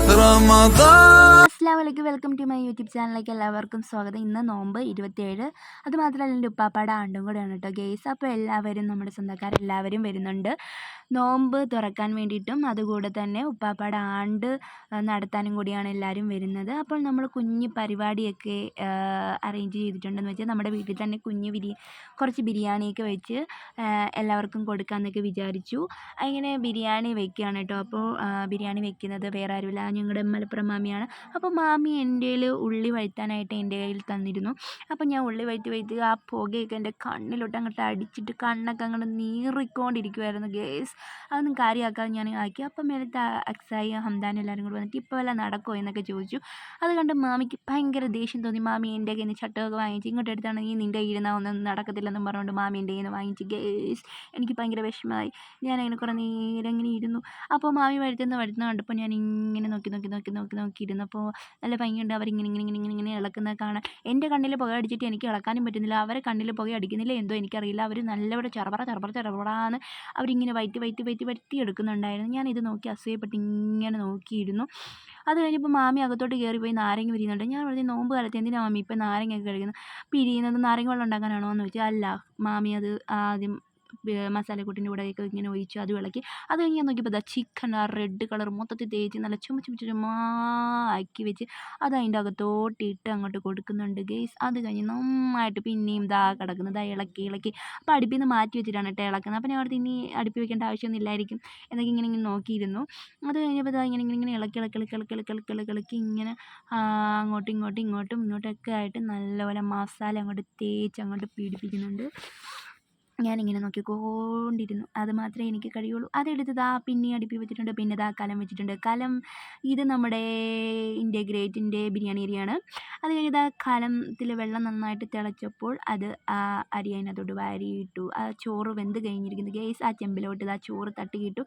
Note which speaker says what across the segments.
Speaker 1: അസ്സലാമലൈക്കും, welcome to my YouTube ചാനലിലേക്ക് എല്ലാവർക്കും സ്വാഗതം. ഇന്ന് നോമ്പ് 27. അതുമാത്രമല്ല എൻ്റെ ഉപ്പാപ്പാടെ ആണ്ടും കൂടെയാണ് കേട്ടോ ഗെയ്സ്. അപ്പോൾ എല്ലാവരും നമ്മുടെ സ്വന്തക്കാരെല്ലാവരും വരുന്നുണ്ട് നോമ്പ് തുറക്കാൻ വേണ്ടിയിട്ടും. അതുകൂടെ തന്നെ ഉപ്പാപ്പാടെ ആണ്ട് നടത്താനും കൂടിയാണ് എല്ലാവരും വരുന്നത്. അപ്പോൾ നമ്മൾ കുഞ്ഞ് പരിപാടിയൊക്കെ അറേഞ്ച് ചെയ്തിട്ടുണ്ടെന്ന് വെച്ചാൽ നമ്മുടെ വീട്ടിൽ തന്നെ കുറച്ച് ബിരിയാണിയൊക്കെ വെച്ച് എല്ലാവർക്കും കൊടുക്കാമെന്നൊക്കെ വിചാരിച്ചു. അങ്ങനെ ബിരിയാണി വെക്കുകയാണ് കേട്ടോ. അപ്പോൾ ബിരിയാണി വെക്കുന്നത് വേറെ ആരുമില്ല, ഞങ്ങളുടെ മലപ്പുറം മാമിയാണ്. അപ്പോൾ മാമി എൻ്റെ കയ്യിൽ ഉള്ളി വഴറ്റാനായിട്ട് എൻ്റെ കയ്യിൽ തന്നിരുന്നു. അപ്പോൾ ഞാൻ ഉള്ളി വഴറ്റി ആ പുകയൊക്കെ എൻ്റെ കണ്ണിലോട്ട് അങ്ങോട്ട് അടിച്ചിട്ട് കണ്ണൊക്കെ അങ്ങോട്ട് നീറിക്കൊണ്ടിരിക്കുമായിരുന്നു ഗേസ്. അതൊന്നും കാര്യമാക്കാതെ ഞാൻ ആക്കി. അപ്പം മേലത്തെ അക്സായി ഹംദാനും എല്ലാവരും കൂടി വന്നിട്ട് ഇപ്പോൾ വല്ല നടക്കുമോ എന്നൊക്കെ ചോദിച്ചു. അത് കണ്ട് മാമിക്ക് ഭയങ്കര ദേഷ്യം തോന്നി. മാമി എൻ്റെ കയ്യിൽ നിന്ന് ചട്ടമൊക്കെ വാങ്ങിച്ച് ഇങ്ങോട്ട് എടുത്താണെങ്കിൽ നിൻ്റെ ഇരുന്നാൽ ഒന്നും നടക്കത്തില്ലെന്നും പറഞ്ഞുകൊണ്ട് മാമി എൻ്റെ കയ്യിൽ നിന്ന് വാങ്ങിച്ച് ഗേസ്. എനിക്ക് ഭയങ്കര വിഷമമായി. ഞാനങ്ങനെ കുറേ നേരം ഇങ്ങനെ ഇരുന്നു. അപ്പോൾ മാമി വഴുത്തുന്ന കണ്ടപ്പോൾ ഞാൻ ഇങ്ങനെ നോക്കിയിരുന്നു. അപ്പോൾ നല്ല ഭംഗിയുണ്ട് അവരിങ്ങനെ ഇളക്കുന്നത് കാണാൻ. എൻ്റെ കണ്ണിൽ പുക അടിച്ചിട്ട് എനിക്ക് ഇളക്കാനും പറ്റുന്നില്ല, അവരെ കണ്ണിൽ പുക അടിക്കുന്നില്ല എന്തോ എനിക്കറിയില്ല. അവർ നല്ലവിടെ ചെറപറാന്ന് അവരിങ്ങനെ വയറ്റി എടുക്കുന്നുണ്ടായിരുന്നു. ഞാനിത് നോക്കി അസൂയപ്പെട്ട് ഇങ്ങനെ നോക്കിയിരുന്നു. അത് കഴിഞ്ഞപ്പോൾ മാമി അകത്തോട്ട് കയറിപ്പോയി നാരങ്ങ പിരിയുന്നുണ്ട്. ഞാൻ പറഞ്ഞു, നോമ്പ് കാലത്ത് എന്തിനാണ് മാമി ഇപ്പം നാരങ്ങയൊക്കെ കഴിക്കുന്നത്? പിരിയുന്നത് നാരങ്ങ വെള്ളം ഉണ്ടാക്കാനാണോ എന്ന് ചോദിച്ചാൽ അല്ല, മാമി അത് ആദ്യം മസാലക്കൂട്ടിൻ്റെ കൂടെയൊക്കെ ഇങ്ങനെ ഒഴിച്ചു അത് ഇളക്കി. അത് കഴിഞ്ഞ് ഞാൻ നോക്കിയപ്പോൾ ചിക്കൻ ആ റെഡ് കളർ മൊത്തത്തിൽ തേച്ച് നല്ല ചുമ്മാ ആക്കി വെച്ച് അത് അതിൻ്റെ അകത്തോട്ടിട്ട് അങ്ങോട്ട് കൊടുക്കുന്നുണ്ട് ഗെയ്സ്. അത് കഴിഞ്ഞ് നന്നായിട്ട് പിന്നെയും കിടക്കുന്നത് ഇളക്കി. അപ്പോൾ അടുപ്പിൽ നിന്ന് മാറ്റി വെച്ചിട്ടാണ് കേട്ടോ ഇളക്കുന്നത്. അപ്പോൾ ഞാൻ അടുത്ത് ഇനി അടുപ്പിൽ വെക്കേണ്ട ആവശ്യമൊന്നും ഇല്ലായിരിക്കും എന്നൊക്കെ ഇങ്ങനെ നോക്കിയിരുന്നു. അത് കഴിഞ്ഞപ്പോൾ ഇങ്ങനെ ഇളക്കി ഇങ്ങനെ ഇങ്ങോട്ടൊക്കെ ആയിട്ട് നല്ലപോലെ മസാല അങ്ങോട്ട് തേച്ച് അങ്ങോട്ട് പിടിപ്പിക്കുന്നുണ്ട്. ഞാനിങ്ങനെ നോക്കിക്കൊണ്ടിരുന്നു. അത് മാത്രമേ എനിക്ക് കഴിയുള്ളൂ. അതെടുത്ത് പിന്നെ അടുപ്പിൽ വെച്ചിട്ടുണ്ട്. പിന്നെ കലം വെച്ചിട്ടുണ്ട്. കലം ഇത് നമ്മുടെ ഇൻ്റഗ്രേറ്റിൻ്റെ ബിരിയാണി അരിയാണ്. അത് കഴിഞ്ഞ് കലത്തിൽ വെള്ളം നന്നായിട്ട് തിളച്ചപ്പോൾ അത് ആ അരി അതിനകത്തോട്ട് വാരിയിട്ടു. ആ ചോറ് വെന്ത് കഴിഞ്ഞിരിക്കുന്നു ഗേസ്. ആ ചെമ്പിലോട്ട് ചോറ് തട്ടിയിട്ടു.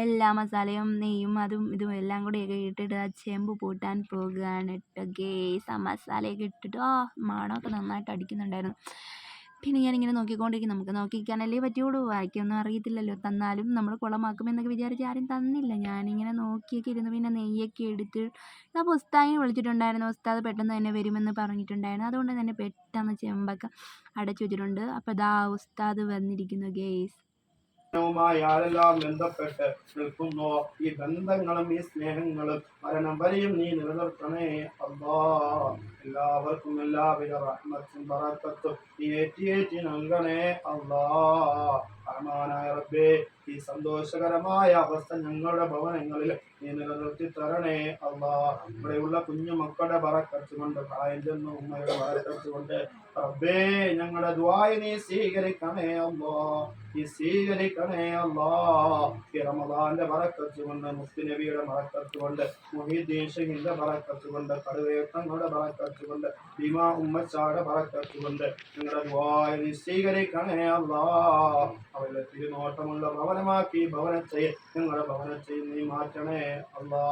Speaker 1: എല്ലാ മസാലയും നെയ്യും അതും ഇതും എല്ലാം കൂടെയൊക്കെ ഇട്ടിട്ട് ആ ചെമ്പ് പൂട്ടാൻ പോകുകയാണ് കേട്ടോ ഗേസ്. ആ മസാലയൊക്കെ ഇട്ടിട്ട് മണമൊക്കെ നന്നായിട്ട് അടിക്കുന്നുണ്ടായിരുന്നു. പിന്നെ ഞാനിങ്ങനെ നോക്കിക്കൊണ്ടിരിക്കും. നമുക്ക് നോക്കിക്കാനല്ലേ പറ്റുള്ളൂ, വായിക്കൊന്നും അറിയത്തില്ലല്ലോ. തന്നാലും നമ്മൾ കുളമാക്കുമെന്നൊക്കെ വിചാരിച്ച് ആരും തന്നില്ല. ഞാനിങ്ങനെ നോക്കിയൊക്കെ ഇരുന്നു. പിന്നെ നെയ്യൊക്കെ എടുത്ത് അപ്പോൾ ഉസ്താദിനെ വിളിച്ചിട്ടുണ്ടായിരുന്നു. ഉസ്താദ് പെട്ടെന്ന് തന്നെ വരുമെന്ന് പറഞ്ഞിട്ടുണ്ടായിരുന്നു. അതുകൊണ്ട് തന്നെ പെട്ടെന്ന് ചെമ്പൊക്കെ അടച്ചു വെച്ചിട്ടുണ്ട്. അപ്പോൾ ഉസ്താദ് വന്നിരിക്കുന്നു ഗേസ്.
Speaker 2: ാരെല്ലാം ബന്ധപ്പെട്ട് നിൽക്കുന്നു. ഈ ബന്ധങ്ങളും ഈ സ്നേഹങ്ങളും മരണം വരെയും നീ നിലനിർത്തണേ അല്ലാ. എല്ലാവർക്കും എല്ലാവിധ റഹ്മത്തും ബറക്കത്തും നീ ഏറ്റി നൽകണേ അല്ലാ. റഹ്മാനായ റബ്ബേ, ഈ സന്തോഷകരമായ അവസ്ഥ ഞങ്ങളുടെ ഭവനങ്ങളിൽ നീ നിലനിർത്തി തരണേ അല്ലാ. ഇവിടെയുള്ള കുഞ്ഞു മക്കളുടെ ബറക്കത്ത് കൊണ്ട്, പ്രായം ചെന്ന ഉമ്മയുടെ ബറക്കത്ത് കൊണ്ട് റബ്ബേ ഞങ്ങളുടെ ദുആ നീ സ്വീകരിക്കണേ അല്ലാ. ഈ സ്വീകരിക്കണേ അല്ലാ. ഈ റമദാന്റെ ബറക്കത്ത് കൊണ്ട്, മുസ്ലിം നബിയുടെ ബറക്കത്ത് കൊണ്ട്, മുഹീദ്ദീൻ ഷഹീദിന്റെ ബറക്കത്ത് കൊണ്ട്, കടുവേട്ടങ്ങളുടെ ബറക്കത്ത് കൊണ്ട്, ഭീമാ ഉമ്മച്ചാടെ ബറക്കത്ത് കൊണ്ട് ഞങ്ങളുടെ ദുആ നീ സ്വീകരിക്കണേ അല്ലാ. അവരുടെ തിരുനോട്ടമുള്ള ഭവനമാക്കി ഭവനത്തെ ഞങ്ങളുടെ ഭവനത്തെ നീ മാറ്റണേ അല്ലാ.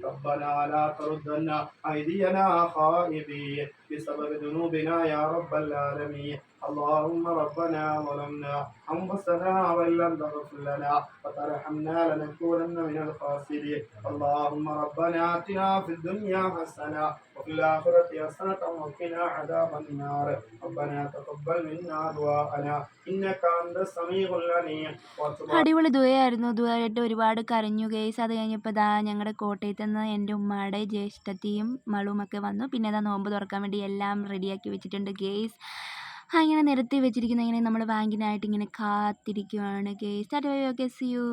Speaker 2: റബ്ബനാ ലാ തറുദ്ദന്ന ഐദിയനാ ഖായിബീൻ بسبب ذنوبنا يا رب العالمين. اللهم ربنا ظلمنا أنفسنا وإن لم تغفر لنا وترحمنا لنكونن من الخاسرين. اللهم ربنا آتنا في الدنيا حسنة وفي الآخرة حسنة وقنا عذاب النار. ربنا تقبل منا دعاءنا إنك أنت السميع العليم.
Speaker 1: അടിപൊളി ദുആയായിരുന്നു. ദുആയിട്ട് ഒരുപാട് കരഞ്ഞു ഗേസ്. അത് കഴിഞ്ഞപ്പോൾ ഞങ്ങളുടെ കോട്ടയത്ത് നിന്ന് എൻ്റെ ഉമ്മയുടെ ജ്യേഷ്ഠത്തിയും മളുമൊക്കെ വന്നു. പിന്നെ നോമ്പ് തുറക്കാൻ വേണ്ടി എല്ലാം റെഡിയാക്കി വെച്ചിട്ടുണ്ട് ഗേസ്. അങ്ങനെ നിരത്തി വെച്ചിരിക്കുന്ന ഇങ്ങനെ നമ്മൾ ബാങ്കിനായിട്ട് ഇങ്ങനെ കാത്തിരിക്കുവാണ് ഗേസ്. Okay, see U.